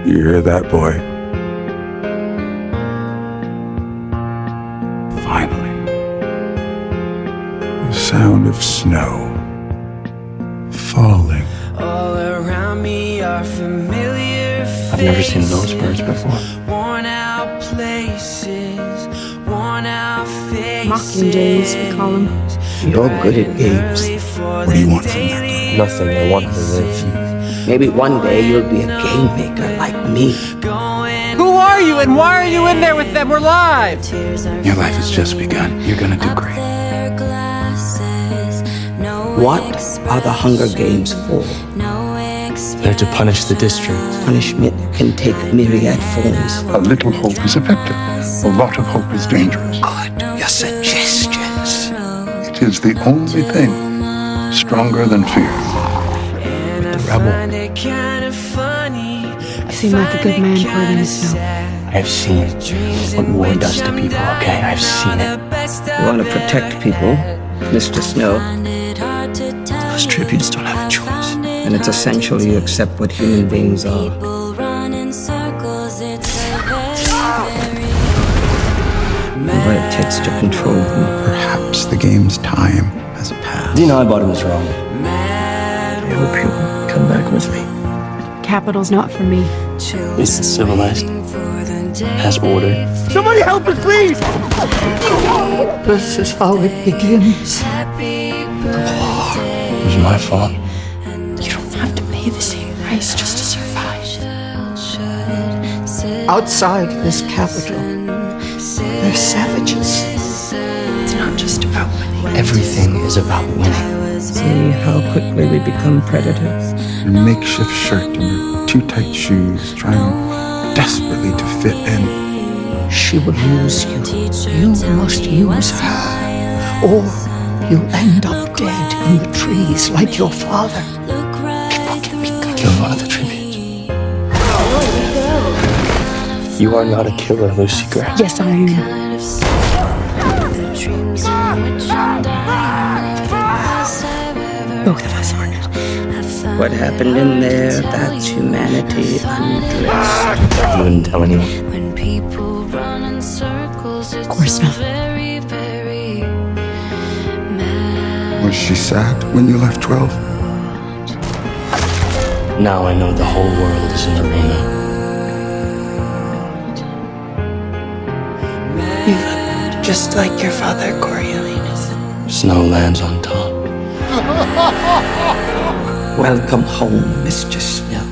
You hear that, boy? Finally. The sound of snow falling. All around me are familiar faces. I've never seen those birds before. Worn out places, worn out faces. Mockingjays, we call them. You're good at games. What do you want from that? Nothing. I want to live. Maybe one day you'll be a game maker like me. Who are you and why are you in there with them? We're live! Your life has just begun. You're gonna do great. What are the Hunger Games for? They're to punish the district. Punishment can take myriad forms. A little hope is effective. A lot of hope is dangerous. Good, your suggestions. It is the only thing stronger than fear. The rebel. You seem like a good man, Coriolanus Snow. I've seen what war does to people, okay? I've seen it. You want to protect people, Mr. Snow, Those tribunes don't have a choice. and it's essential you accept what human beings are. And what it takes to control them. Perhaps the game's time has passed. Dean Highbottom is wrong. I hope you'll come back with me. Capital's not for me. It's civilized. Has order. Somebody help us, please! This is how it begins. It was my fault. You don't have to pay the same price just to survive. Outside this capital, they're savages. It's not just about winning. Everything is about winning. See how quickly we become predators. Your makeshift shirt and your too tight shoes, trying desperately to fit in. She will use you. You must use her. Or you'll end up dead in the trees like your father. People can be good. Kill one of the tribunes. You are not a killer, Lucy Gray. Yes, I am. Both of us aren't. What happened in there, that's humanity undressed. You wouldn't tell anyone. Of course not. Was she sad when you left 12? Now I know the whole world is an arena. You look just like your father, Coriolanus. Snow lands on top. Welcome home, Mr. Snow.